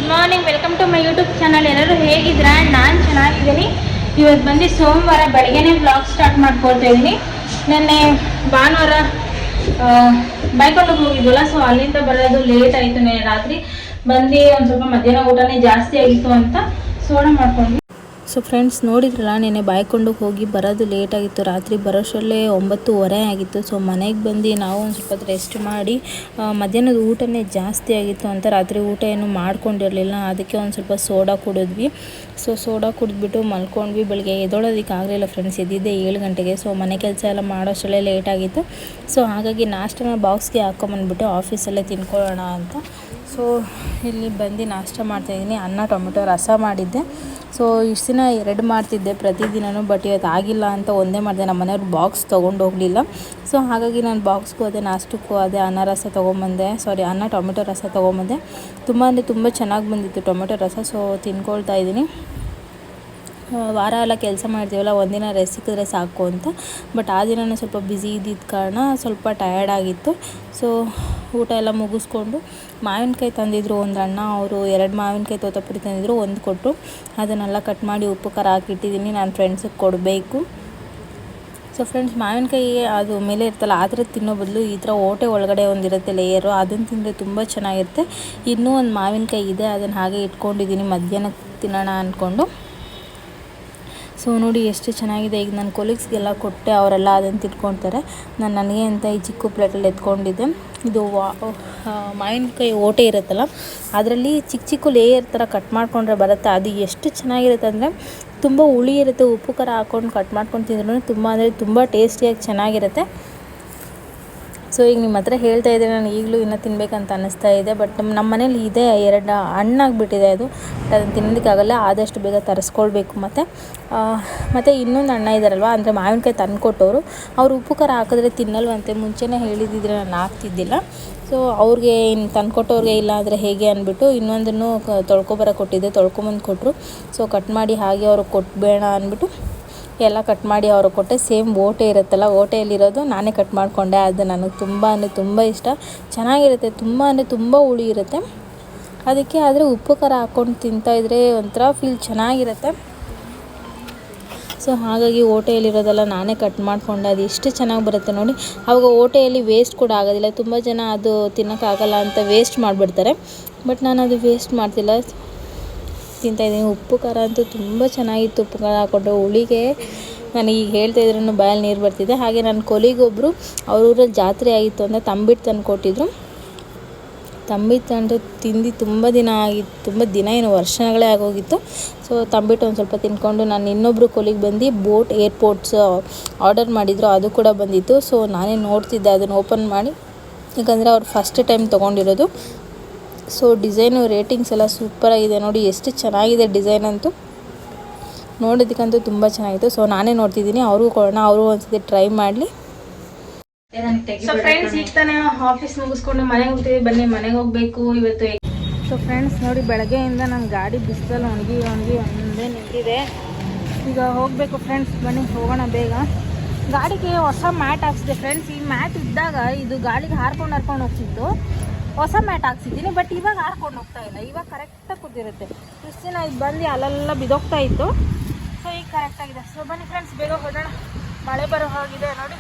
Good morning, welcome to my YouTube channel. ಎಲ್ಲರೂ ಹೇಗಿದ್ದೀರಾ? ನಾನು ಚೆನ್ನಾಗಿದ್ದೀನಿ. ಇವತ್ತು ಬಂದು ಸೋಮವಾರ ಬೆಳಗ್ಗೆನೇ ವ್ಲಾಗ್ ಸ್ಟಾರ್ಟ್ ಮಾಡ್ಕೊಳ್ತಾ ಇದ್ದೀನಿ. ನೆನ್ನೆ ಭಾನುವಾರ ಬೈಕೊಂಡೋಗಿ ಹೋಗಿದ್ವಲ್ಲ, ಸೊ ಅಲ್ಲಿಂದ ಬರೋದು ಲೇಟ್ ಆಯಿತು. ರಾತ್ರಿ ಬಂದು ಒಂದು ಸ್ವಲ್ಪ ಮಧ್ಯಾಹ್ನ ಊಟನೇ ಜಾಸ್ತಿ ಆಗಿತ್ತು ಅಂತ ಸೋಡಾ ಮಾಡ್ಕೊಂಡ್ವಿ. ಸೊ ಫ್ರೆಂಡ್ಸ್, ನೋಡಿದ್ರಲ್ಲ, ನೆನೆ ಬಾಯ್ಕೊಂಡೋಗಿ ಹೋಗಿ ಬರೋದು ಲೇಟಾಗಿತ್ತು. ರಾತ್ರಿ ಬರೋಷ್ಟರಲ್ಲೇ 9:30 ಆಗಿತ್ತು. ಸೊ ಮನೆಗೆ ಬಂದು ನಾವು ಒಂದು ಸ್ವಲ್ಪ ರೆಸ್ಟ್ ಮಾಡಿ ಮಧ್ಯಾಹ್ನದ ಊಟನೇ ಜಾಸ್ತಿ ಆಗಿತ್ತು ಅಂತ ರಾತ್ರಿ ಊಟ ಏನು ಮಾಡ್ಕೊಂಡಿರಲಿಲ್ಲ. ಅದಕ್ಕೆ ಒಂದು ಸ್ವಲ್ಪ ಸೋಡಾ ಕುಡಿದ್ವಿ. ಸೊ ಸೋಡಾ ಕುಡಿದ್ಬಿಟ್ಟು ಮಲ್ಕೊಂಡ್ವಿ. ಬೆಳಗ್ಗೆ ಎದ್ದೋಳೋದಕ್ಕೆ ಆಗಲಿಲ್ಲ ಫ್ರೆಂಡ್ಸ್, ಎದ್ದಿದ್ದೆ 7 ಗಂಟೆಗೆ. ಸೊ ಮನೆ ಕೆಲಸ ಎಲ್ಲ ಮಾಡೋಷ್ಟರಲ್ಲೇ ಲೇಟಾಗಿತ್ತು. ಸೊ ಹಾಗಾಗಿ ನಾಷ್ಟನ ಬಾಕ್ಸ್ಗೆ ಹಾಕ್ಕೊಂಬಂದ್ಬಿಟ್ಟು ಆಫೀಸಲ್ಲೇ ತಿನ್ಕೊಳ್ಳೋಣ ಅಂತ. ಸೊ ಇಲ್ಲಿ ಬಂದು ನಾಷ್ಟ ಮಾಡ್ತಾಯಿದ್ದೀನಿ. ಅನ್ನ ಟೊಮೆಟೊ ರಸ ಮಾಡಿದ್ದೆ. ಸೊ ಇಷ್ಟು ದಿನ 2 ಮಾಡ್ತಿದ್ದೆ ಪ್ರತಿದಿನವೂ, ಬಟ್ ಇವತ್ತು ಆಗಿಲ್ಲ ಅಂತ ಒಂದೇ ಮಾಡಿದೆ. ನಮ್ಮ ಮನೆಯವ್ರು ಬಾಕ್ಸ್ ತೊಗೊಂಡು ಹೋಗಲಿಲ್ಲ. ಸೊ ಹಾಗಾಗಿ ನಾನು ಬಾಕ್ಸ್ಗೂ ಅದೇ ನಾಷ್ಟಕ್ಕೂ ಅದೇ ಅನ್ನ ಟೊಮೆಟೊ ರಸ ತೊಗೊಂಬಂದೆ. ತುಂಬ ಅಂದರೆ ತುಂಬ ಚೆನ್ನಾಗಿ ಬಂದಿತ್ತು ಟೊಮೆಟೊ ರಸ. ಸೊ ತಿನ್ಕೊಳ್ತಾ ಇದ್ದೀನಿ. ವಾರ ಎಲ್ಲ ಕೆಲಸ ಮಾಡ್ತೀವಲ್ಲ, ಒಂದಿನ ರೆಸ್ಟ್ ಸಿಕ್ಕಿದ್ರೆ ಸಾಕು ಅಂತ. ಬಟ್ ಆ ದಿನ ಸ್ವಲ್ಪ ಬ್ಯುಸಿ ಇದ್ದಿದ್ದ ಕಾರಣ ಸ್ವಲ್ಪ ಟಯರ್ಡ್ ಆಗಿತ್ತು. ಸೊ ಊಟ ಎಲ್ಲ ಮುಗಿಸ್ಕೊಂಡು ಮಾವಿನಕಾಯಿ ತಂದಿದ್ರು ಒಂದು ಅಣ್ಣ. ಅವರು 2 ಮಾವಿನಕಾಯಿ ತೋತಾಪುರಿ ತಂದಿದ್ರು, 1 ಕೊಟ್ಟರು. ಅದನ್ನೆಲ್ಲ ಕಟ್ ಮಾಡಿ ಉಪ್ಪು ಖಾರ ಹಾಕಿಟ್ಟಿದ್ದೀನಿ, ನಾನು ಫ್ರೆಂಡ್ಸಿಗೆ ಕೊಡಬೇಕು. ಸೊ ಫ್ರೆಂಡ್ಸ್, ಮಾವಿನಕಾಯಿ ಅದು ಮೇಲೆ ಇರ್ತಲ್ಲ, ಆ ಥರ ತಿನ್ನೋ ಬದಲು ಈ ಥರ ಓಟೆ ಒಳಗಡೆ ಒಂದಿರುತ್ತೆ ಲೇಯರು, ಅದನ್ನು ತಿಂದರೆ ತುಂಬ ಚೆನ್ನಾಗಿರುತ್ತೆ. ಇನ್ನೂ ಒಂದು ಮಾವಿನಕಾಯಿ ಇದೆ, ಅದನ್ನು ಹಾಗೆ ಇಟ್ಕೊಂಡಿದ್ದೀನಿ ಮಧ್ಯಾಹ್ನಕ್ಕೆ ತಿನ್ನೋಣ ಅಂದ್ಕೊಂಡು. ಸೊ ನೋಡಿ ಎಷ್ಟು ಚೆನ್ನಾಗಿದೆ. ಈಗ ನನ್ನ ಕೊಲೀಗ್ಸ್ಗೆಲ್ಲ ಕೊಟ್ಟೆ, ಅವರೆಲ್ಲ ಅದನ್ನು ತಿನ್ಕೊಳ್ತಾರೆ. ನನಗೆ ಅಂತ ಈ ಚಿಕ್ಕ ಪ್ಲೇಟಲ್ಲಿ ಎತ್ಕೊಂಡಿದ್ದೆ. ಇದು ಮಾವಿನಕಾಯಿ ಓಟೆ ಇರುತ್ತಲ್ಲ, ಅದರಲ್ಲಿ ಚಿಕ್ಕ ಚಿಕ್ಕ ಲೇಯರ್ ಥರ ಕಟ್ ಮಾಡ್ಕೊಂಡ್ರೆ ಬರುತ್ತೆ. ಅದು ಎಷ್ಟು ಚೆನ್ನಾಗಿರುತ್ತೆ ಅಂದರೆ ತುಂಬ ಹುಳಿ ಇರುತ್ತೆ. ಉಪ್ಪು ಖಾರ ಹಾಕ್ಕೊಂಡು ಕಟ್ ಮಾಡ್ಕೊಂಡು ತಿಂದ್ರೂ ತುಂಬ ಅಂದರೆ ತುಂಬ ಟೇಸ್ಟಿಯಾಗಿ ಚೆನ್ನಾಗಿರುತ್ತೆ. ಸೊ ಈಗ ನಿಮ್ಮ ಹತ್ರ ಹೇಳ್ತಾ ಇದ್ದರೆ ನಾನು ಈಗಲೂ ಇನ್ನೂ ತಿನ್ನಬೇಕಂತ ಅನ್ನಿಸ್ತಾ ಇದೆ. ಬಟ್ ನಮ್ಮ ಮನೇಲಿ ಇದೆ 2 ಹಣ್ಣಾಗಿಬಿಟ್ಟಿದೆ. ಅದನ್ನು ತಿನ್ನೋದಕ್ಕಾಗಲ್ಲ, ಆದಷ್ಟು ಬೇಗ ತರಿಸ್ಕೊಳ್ಬೇಕು. ಮತ್ತು ಇನ್ನೊಂದು ಅಣ್ಣ ಇದ್ದಾರಲ್ವ, ಅಂದರೆ ಮಾವಿನಕಾಯಿ ತಂದುಕೊಟ್ಟವರು, ಅವರು ಉಪ್ಪು ಖಾರ ಹಾಕಿದ್ರೆ ತಿನ್ನಲ್ವಂತೆ. ಮುಂಚೆನೇ ಹೇಳಿದಿದ್ರೆ ನಾನು ಹಾಕ್ತಿದ್ದಿಲ್ಲ. ಸೊ ಅವ್ರಿಗೆ ಇನ್ನು ತಂದುಕೊಟ್ಟವ್ರಿಗೆ ಇಲ್ಲ ಅಂದರೆ ಹೇಗೆ ಅಂದ್ಬಿಟ್ಟು ಇನ್ನೊಂದನ್ನು ತೊಳ್ಕೊಬರೋ ಕೊಟ್ಟಿದ್ದೆ, ತೊಳ್ಕೊಂಬಂದು ಕೊಟ್ಟರು. ಸೊ ಕಟ್ ಮಾಡಿ ಹಾಗೆ ಅವ್ರಿಗೆ ಕೊಟ್ಬೇಡ ಅಂದ್ಬಿಟ್ಟು ಎಲ್ಲ ಕಟ್ ಮಾಡಿ ಅವ್ರಿಗೆ ಕೊಟ್ಟೆ. ಸೇಮ್ ಓಟೆ ಇರುತ್ತಲ್ಲ, ಓಟೆಯಲ್ಲಿರೋದು ನಾನೇ ಕಟ್ ಮಾಡಿಕೊಂಡೆ. ಅದು ನನಗೆ ತುಂಬ ಅಂದರೆ ತುಂಬ ಇಷ್ಟ, ಚೆನ್ನಾಗಿರುತ್ತೆ. ತುಂಬ ಅಂದರೆ ತುಂಬ ಹುಳಿ ಇರುತ್ತೆ. ಅದಕ್ಕೆ ಆದರೆ ಉಪ್ಪು ಖಾರ ಹಾಕ್ಕೊಂಡು ತಿಂತಾಯಿದ್ರೆ ಒಂಥರ ಫೀಲ್ ಚೆನ್ನಾಗಿರುತ್ತೆ. ಸೊ ಹಾಗಾಗಿ ಓಟೆಯಲ್ಲಿರೋದೆಲ್ಲ ನಾನೇ ಕಟ್ ಮಾಡಿಕೊಂಡೆ. ಅದು ಎಷ್ಟು ಚೆನ್ನಾಗಿ ಬರುತ್ತೆ ನೋಡಿ. ಆವಾಗ ಓಟೆಯಲ್ಲಿ ವೇಸ್ಟ್ ಕೂಡ ಆಗೋದಿಲ್ಲ. ತುಂಬ ಜನ ಅದು ತಿನ್ನೋಕ್ಕಾಗಲ್ಲ ಅಂತ ವೇಸ್ಟ್ ಮಾಡಿಬಿಡ್ತಾರೆ. ಬಟ್ ನಾನು ಅದು ವೇಸ್ಟ್ ಮಾಡ್ತಿಲ್ಲ, ತಿಂತಾಯಿದ್ದೀನಿ. ಉಪ್ಪು ಖಾರ ಅಂತೂ ತುಂಬ ಚೆನ್ನಾಗಿತ್ತು. ಉಪ್ಪು ಖಾರ ಹಾಕ್ಕೊಂಡ್ರೆ ಹುಳಿಗೆ ನನಗೆ ಈಗ ಹೇಳ್ತಾ ಇದ್ರೂ ಬಾಯಲ್ಲಿ ನೀರು ಬರ್ತಿದೆ. ಹಾಗೆ ನನ್ನ ಕೊಲಿಗೊಬ್ಬರು ಅವ್ರ ಊರಲ್ಲಿ ಜಾತ್ರೆ ಆಗಿತ್ತು ಅಂತ ತಂಬಿಟ್ಟು ತಂದು ಕೊಟ್ಟಿದ್ರು. ತಂಬಿಟ್ಟು ಅಂತೂ ತಿಂದು ತುಂಬ ದಿನ ಆಗಿತ್ತು, ತುಂಬ ದಿನ ಏನು ವರ್ಷಗಳೇ ಆಗೋಗಿತ್ತು. ಸೊ ತಂಬಿಟ್ಟು ಒಂದು ಸ್ವಲ್ಪ ತಿನ್ಕೊಂಡು ನಾನು ಇನ್ನೊಬ್ಬರು ಕೊಲಿಗೆ ಬಂದು ಏರ್ಪೋರ್ಟ್ಸ್ ಆರ್ಡರ್ ಮಾಡಿದ್ರು, ಅದು ಕೂಡ ಬಂದಿತ್ತು. ಸೊ ನಾನೇ ನೋಡ್ತಿದ್ದೆ ಅದನ್ನು ಓಪನ್ ಮಾಡಿ, ಯಾಕಂದರೆ ಅವ್ರು ಫಸ್ಟ್ ಟೈಮ್ ತೊಗೊಂಡಿರೋದು. ಸೊ ಡಿಸೈನು ರೇಟಿಂಗ್ಸ್ ಎಲ್ಲ ಸೂಪರಾಗಿದೆ ನೋಡಿ, ಎಷ್ಟು ಚೆನ್ನಾಗಿದೆ ಡಿಸೈನ್ ಅಂತೂ. ನೋಡೋದಕ್ಕಂತೂ ತುಂಬ ಚೆನ್ನಾಗಿತ್ತು. ಸೊ ನಾನೇ ನೋಡ್ತಿದ್ದೀನಿ, ಅವ್ರಿಗೂ ಕೊಡೋಣ, ಅವರು ಒಂದ್ಸತಿ ಟ್ರೈ ಮಾಡಲಿ. ಸೊ ಫ್ರೆಂಡ್ಸ್, ಈಗ ತಾನೇ ಆಫೀಸ್ ಮುಗಿಸ್ಕೊಂಡು ಮನೆಗೆ ಹೋಗ್ತೀವಿ. ಬನ್ನಿ, ಮನೆಗೆ ಹೋಗಬೇಕು ಇವತ್ತು. ಸೊ ಫ್ರೆಂಡ್ಸ್ ನೋಡಿ, ಬೆಳಗ್ಗೆಯಿಂದ ನನ್ನ ಗಾಡಿ ಬಿಸಿಲಲ್ಲಿ ಒಣಗಿ ಒಂದೇ ನಿಂತಿದೆ. ಈಗ ಹೋಗಬೇಕು ಫ್ರೆಂಡ್ಸ್. ಬನ್ನಿ ಹೋಗೋಣ ಬೇಗ. ಗಾಡಿಗೆ ಹೊಸ ಮ್ಯಾಟ್ ಹಾಕ್ಸಿದೆ ಫ್ರೆಂಡ್ಸ್. ಈ ಮ್ಯಾಟ್ ಇದ್ದಾಗ ಇದು ಗಾಡಿಗೆ ಹಾರ್ಕೊಂಡು ಹೋಗ್ತಿತ್ತು. ಹೊಸ ಮ್ಯಾಟ್ ಹಾಕ್ಸಿದ್ದೀನಿ, ಬಟ್ ಇವಾಗ ಹಾರ್ಕೊಂಡು ಹೋಗ್ತಾ ಇಲ್ಲ. ಇವಾಗ ಕರೆಕ್ಟಾಗಿ ಕೂತಿರುತ್ತೆ. ಇಷ್ಟು ದಿನ ಇದು ಬಂದು ಅಲ್ಲೆಲ್ಲ ಬಿದೋಗ್ತಾ ಇತ್ತು. ಸೊ ಈಗ ಕರೆಕ್ಟಾಗಿದೆ. ಸೊ ಬನ್ನಿ ಫ್ರೆಂಡ್ಸ್, ಬೇಗ ಹೊರಡೋಣ. ಮಳೆ ಬರೋ ಹಾಗಿದೆ ನೋಡಿ.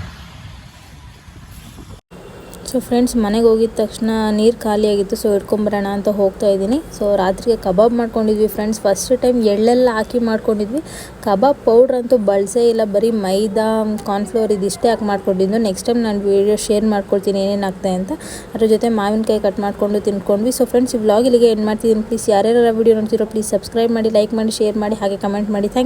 ಸೊ ಫ್ರೆಂಡ್ಸ್, ಮನೆಗೆ ಹೋಗಿದ ತಕ್ಷಣ ನೀರು ಖಾಲಿಯಾಗಿತ್ತು. ಸೊ ಇಟ್ಕೊಂಬರೋಣ ಅಂತ ಹೋಗ್ತಾ ಇದ್ದೀನಿ. ಸೊ ರಾತ್ರಿಗೆ ಕಬಾಬ್ ಮಾಡ್ಕೊಂಡಿದ್ವಿ ಫ್ರೆಂಡ್ಸ್. ಫಸ್ಟ್ ಟೈಮ್ ಎಳ್ಳೆಲ್ಲ ಹಾಕಿ ಮಾಡ್ಕೊಂಡಿದ್ವಿ. ಕಬಾಬ್ ಪೌಡ್ರ್ ಅಂತೂ ಬಳಸೇ ಇಲ್ಲ, ಬರೀ ಮೈದಾ, ಕಾರ್ನ್ಫ್ಲೋರ್ ಇದಿಷ್ಟೇ ಹಾಕಿ ಮಾಡ್ಕೊಂಡಿದ್ದು. ನೆಕ್ಸ್ಟ್ ಟೈಮ್ ನಾನು ವೀಡಿಯೋ ಶೇರ್ ಮಾಡ್ಕೊಳ್ತೀನಿ ಏನೇನು ಆಗ್ತಾಯಿದೆ ಅಂತ. ಅದ್ರ ಜೊತೆ ಮಾವಿನಕಾಯಿ ಕಟ್ ಮಾಡಿಕೊಂಡು ತಿನ್ಕೊಂಡ್ವಿ. ಸೊ ಫ್ರೆಂಡ್ಸ್, ಈ ವ್ಲಾಗ್ ಇಲ್ಲಿಗೆ ಎಂಡ್ ಮಾಡ್ತಿದ್ದೀನಿ. ಪ್ಲೀಸ್ ಯಾರ್ಯಾರ ವೀಡಿಯೋ ನೋಡ್ತಿರೋ ಪ್ಲೀಸ್ ಸಬ್ಸ್ಕ್ರೈಬ್ ಮಾಡಿ, ಲೈಕ್ ಮಾಡಿ, ಶೇರ್ ಮಾಡಿ, ಹಾಗೆ ಕಮೆಂಟ್ ಮಾಡಿ. Thank you.